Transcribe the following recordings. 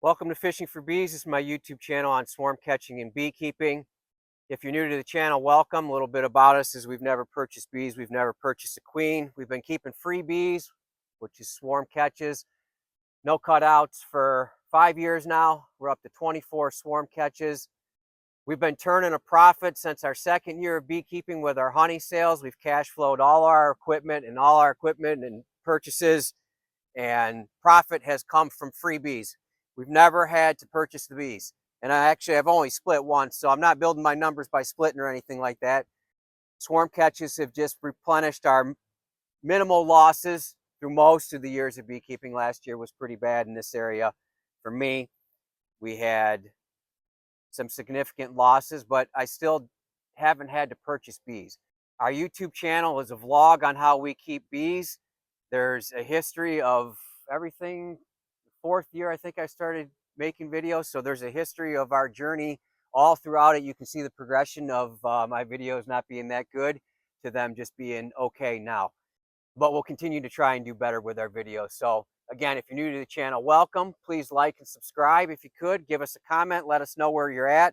Welcome to Fishing for Bees. This is my YouTube channel on swarm catching and beekeeping. If you're new to the channel, welcome. A little bit about us is we've never purchased bees. We've never purchased a queen. We've been keeping free bees, which is swarm catches, no cutouts for 5 years now. We're up to 24 swarm catches. We've been turning a profit since our second year of beekeeping with our honey sales. We've cash flowed all our equipment and purchases, and profit has come from free bees. We've never had to purchase the bees. And I've only split once, so I'm not building my numbers by splitting or anything like that. Swarm catches have just replenished our minimal losses through most of the years of beekeeping. Last year was pretty bad in this area. For me, we had some significant losses, but I still haven't had to purchase bees. Our YouTube channel is a vlog on how we keep bees. There's a history of everything. Fourth year, I think I started making videos. So there's a history of our journey all throughout it. You can see the progression of my videos not being that good to them just being okay now. But we'll continue to try and do better with our videos. So again, if you're new to the channel, welcome. Please like and subscribe if you could. Give us a comment. Let us know where you're at.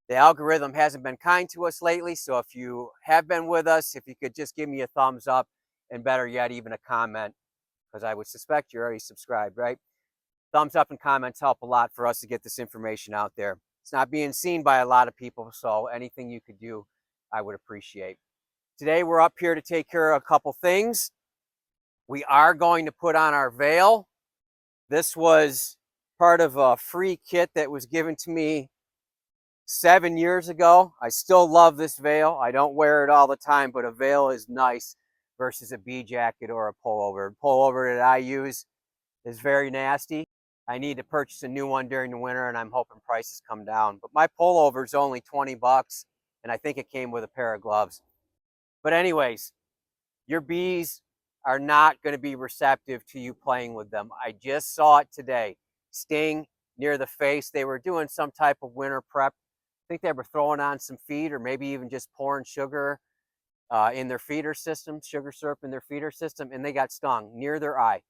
The algorithm hasn't been kind to us lately. So if you have been with us, if you could just give me a thumbs up, and better yet, even a comment, because I would suspect you're already subscribed, right? Thumbs up and comments help a lot for us to get this information out there. It's not being seen by a lot of people, so anything you could do, I would appreciate. Today, we're up here to take care of a couple things. We are going to put on our veil. This was part of a free kit that was given to me 7 years ago. I still love this veil. I don't wear it all the time, but a veil is nice versus a bee jacket or a pullover. The pullover that I use is very nasty. I need to purchase a new one during the winter, and I'm hoping prices come down. But my pullover is only 20 bucks, and I think it came with a pair of gloves. But anyways, your bees are not going to be receptive to you playing with them. I just saw it today. Sting near the face. They were doing some type of winter prep. I think they were throwing on some feed, or maybe even just pouring sugar in their feeder system, sugar syrup in their feeder system, and they got stung near their eye.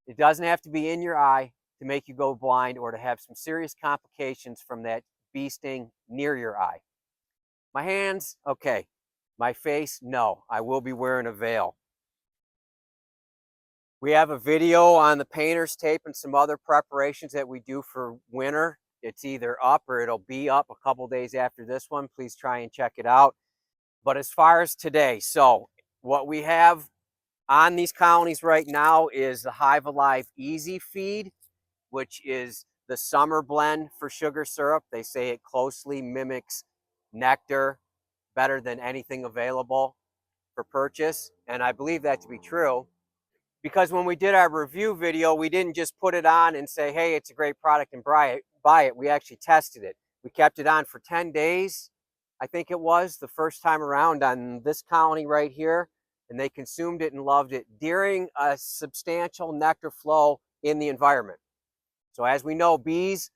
It doesn't have to be in your eye to make you go blind or to have some serious complications from that bee sting near your eye. My hands, okay. My face, no. I will be wearing a veil. We have a video on the painter's tape and some other preparations that we do for winter. It's either up or it'll be up a couple days after this one. Please try and check it out. But as far as today, so what we have on these colonies right now is the HiveAlive Easy Feed, which is the summer blend for sugar syrup. They say it closely mimics nectar better than anything available for purchase. And I believe that to be true, because when we did our review video, we didn't just put it on and say, hey, it's a great product and buy it. We actually tested it. We kept it on for 10 days, I think it was, the first time around on this colony right here. And they consumed it and loved it during a substantial nectar flow in the environment. So as we know, bees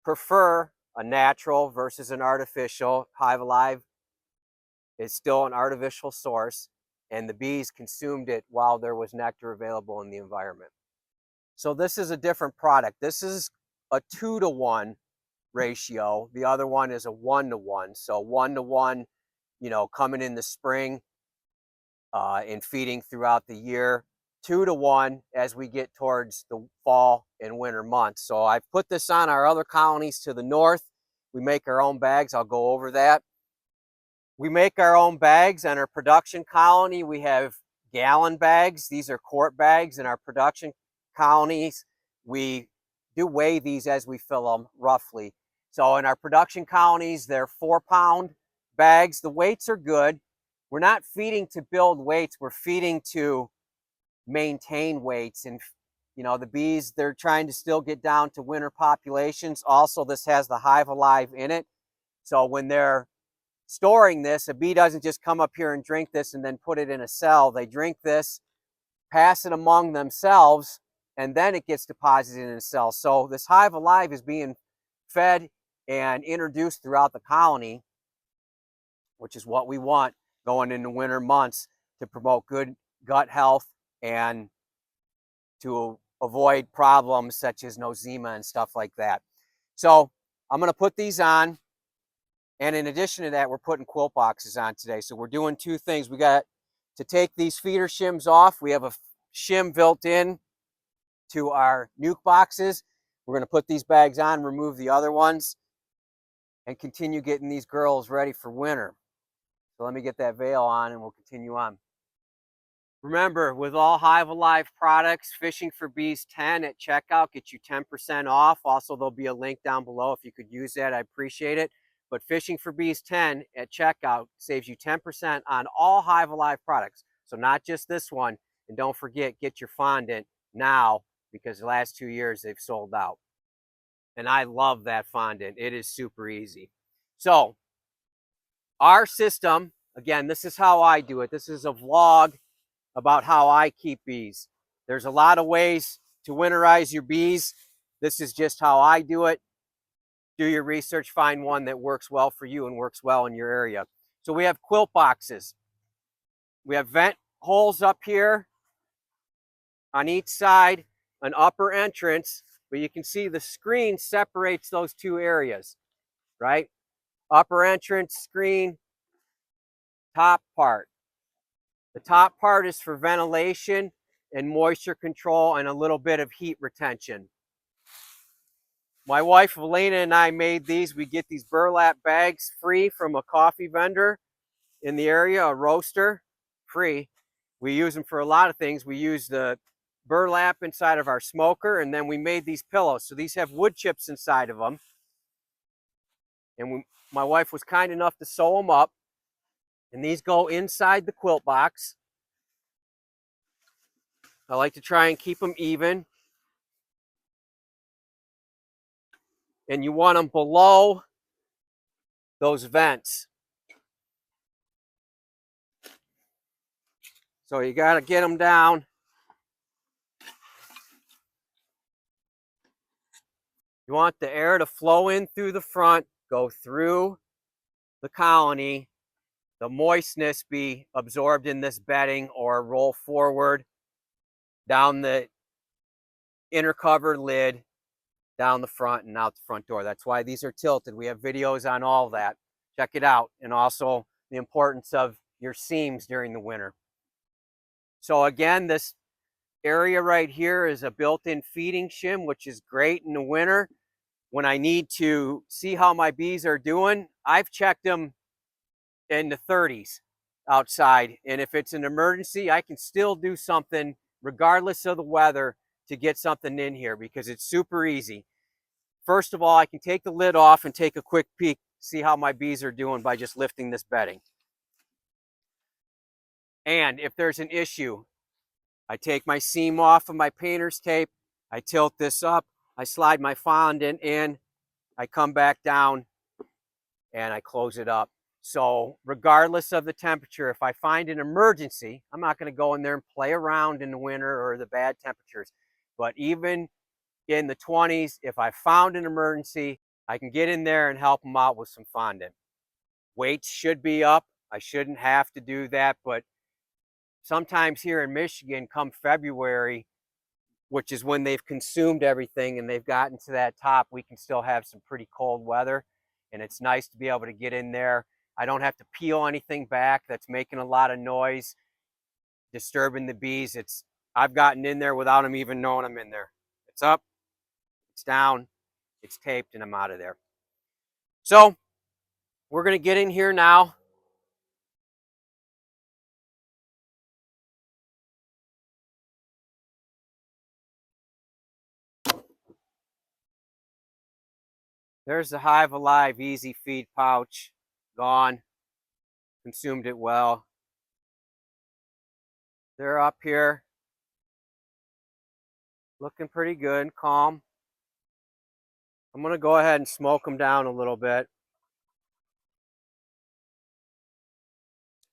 prefer a natural versus an artificial. HiveAlive is still an artificial source, and the bees consumed it while there was nectar available in the environment. So this is a different product. This is a 2-to-1 ratio. The other one is a 1-to-1. So 1-to-1, coming in the spring and feeding throughout the year. 2-to-1 as we get towards the fall and winter months. So I've put this on our other colonies to the north. We make our own bags. I'll go over that. We make our own bags on our production colony. We have gallon bags. These are quart bags. In our production colonies, we do weigh these as we fill them roughly. So in our production colonies, they're 4-pound bags. The weights are good. We're not feeding to build weights. We're feeding to maintain weights. And the bees, they're trying to still get down to winter populations. Also, this has the HiveAlive in it. So when they're storing this, a bee doesn't just come up here and drink this and then put it in a cell. They drink this, pass it among themselves, and then it gets deposited in a cell. So this HiveAlive is being fed and introduced throughout the colony, which is what we want going into winter months to promote good gut health and to avoid problems such as nosema and stuff like that. So I'm going to put these on. And in addition to that, we're putting quilt boxes on today. So we're doing two things. We got to take these feeder shims off. We have a shim built in to our nuke boxes. We're going to put these bags on, remove the other ones, and continue getting these girls ready for winter. So let me get that veil on and we'll continue on. Remember, with all HiveAlive products, Fishing for Bees 10 at checkout gets you 10% off. Also, there'll be a link down below if you could use that. I appreciate it. But Fishing for Bees 10 at checkout saves you 10% on all HiveAlive products. So not just this one. And don't forget, get your fondant now because the last 2 years they've sold out. And I love that fondant. It is super easy. So our system, again, this is how I do it. This is a vlog about how I keep bees. There's a lot of ways to winterize your bees. This is just how I do it. Do your research, find one that works well for you and works well in your area. So we have quilt boxes. We have vent holes up here on each side, an upper entrance, but you can see the screen separates those two areas, right? Upper entrance screen, top part. The top part is for ventilation and moisture control and a little bit of heat retention. My wife Elena and I made these. We get these burlap bags free from a coffee vendor in the area, a roaster, free. We use them for a lot of things. We use the burlap inside of our smoker, and then we made these pillows. So these have wood chips inside of them. And my wife was kind enough to sew them up. And these go inside the quilt box. I like to try and keep them even. And you want them below those vents. So you got to get them down. You want the air to flow in through the front, go through the colony, the moistness be absorbed in this bedding or roll forward down the inner cover lid, down the front and out the front door. That's why these are tilted. We have videos on all that. Check it out. And also the importance of your seams during the winter. So again, this area right here is a built-in feeding shim, which is great in the winter. When I need to see how my bees are doing, I've checked them in the 30s outside. And if it's an emergency, I can still do something regardless of the weather to get something in here because it's super easy. First of all, I can take the lid off and take a quick peek, see how my bees are doing by just lifting this bedding. And if there's an issue, I take my seam off of my painter's tape, I tilt this up, I slide my fondant in, I come back down, and I close it up. So regardless of the temperature, if I find an emergency, I'm not going to go in there and play around in the winter or the bad temperatures. But even in the 20s, if I found an emergency, I can get in there and help them out with some fondant. Weights should be up. I shouldn't have to do that, but sometimes here in Michigan, come February, which is when they've consumed everything and they've gotten to that top, we can still have some pretty cold weather. And it's nice to be able to get in there. I don't have to peel anything back that's making a lot of noise, disturbing the bees. I've gotten in there without them even knowing I'm in there. It's up, it's down, it's taped, and I'm out of there. So we're going to get in here now. There's the HiveAlive Easy Feed pouch, gone, consumed it well. They're up here, looking pretty good, calm. I'm going to go ahead and smoke them down a little bit.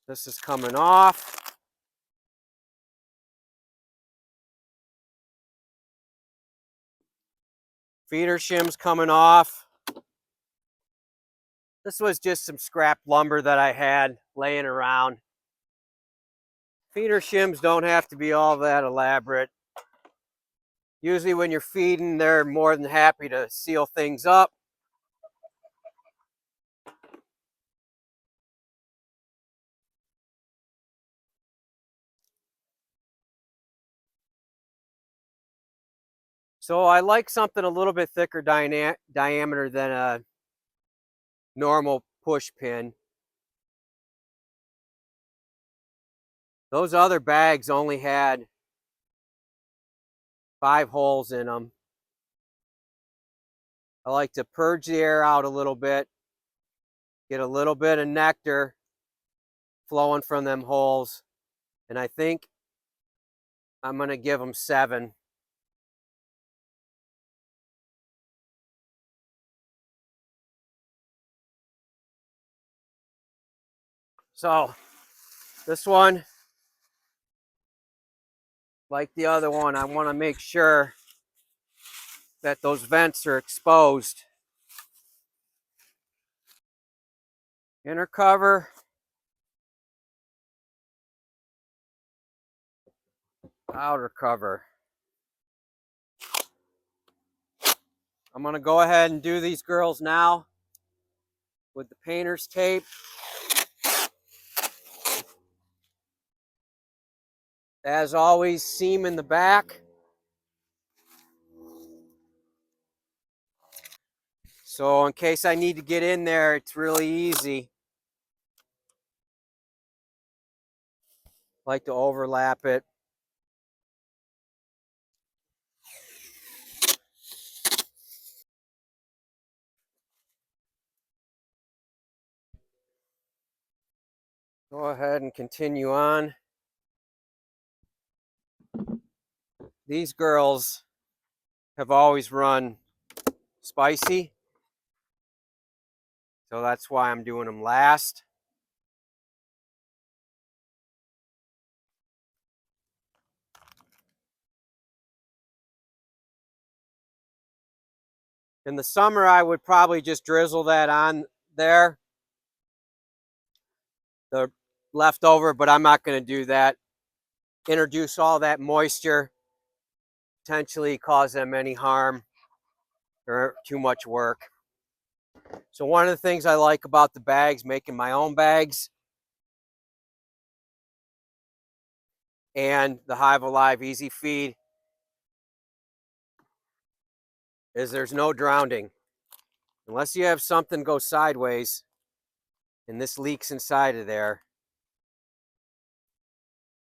This is coming off. Feeder shim's coming off. This was just some scrap lumber that I had laying around. Feeder shims don't have to be all that elaborate. Usually when you're feeding, they're more than happy to seal things up. So I like something a little bit thicker diameter than a normal push pin. Those other bags only had 5 holes in them. I like to purge the air out a little bit, get a little bit of nectar flowing from them holes, and I think I'm going to give them 7. So this one, like the other one, I want to make sure that those vents are exposed. Inner cover, outer cover. I'm going to go ahead and do these girls now with the painter's tape. As always, seam in the back. So in case I need to get in there, it's really easy. I like to overlap it. Go ahead and continue on. These girls have always run spicy, so that's why I'm doing them last. In the summer, I would probably just drizzle that on there, the leftover, but I'm not going to do that. Introduce all that moisture, potentially cause them any harm or too much work. So one of the things I like about the bags, making my own bags, and the HiveAlive Easy Feed, is there's no drowning. Unless you have something go sideways and this leaks inside of there,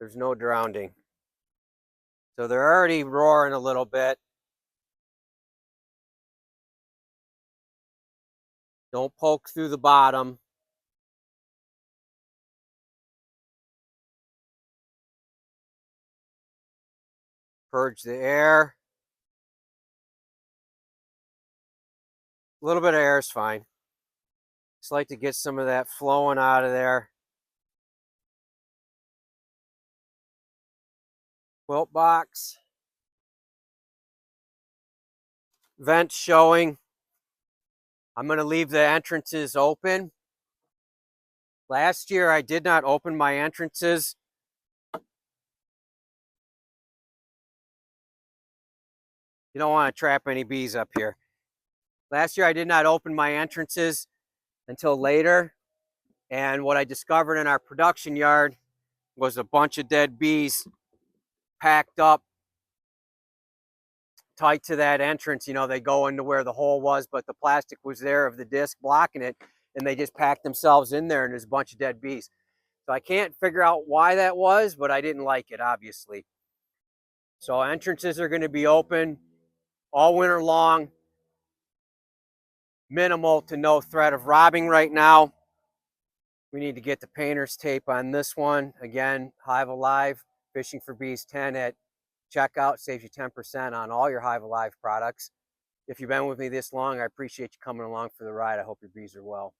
there's no drowning. So they're already roaring a little bit. Don't poke through the bottom. Purge the air. A little bit of air is fine. Just like to get some of that flowing out of there. Quilt box. Vents showing. I'm going to leave the entrances open. Last year I did not open my entrances. You don't want to trap any bees up here. Last year I did not open my entrances until later. And what I discovered in our production yard was a bunch of dead bees packed up tight to that entrance. You know, they go into where the hole was, but the plastic was there of the disc blocking it, and they just packed themselves in there, and there's a bunch of dead bees. So I can't figure out why that was, but I didn't like it, obviously. So entrances are going to be open all winter long. Minimal to no threat of robbing right now. We need to get the painter's tape on this one. Again, HiveAlive, Fishing for Bees 10 at checkout, saves you 10% on all your HiveAlive products. If you've been with me this long, I appreciate you coming along for the ride. I hope your bees are well.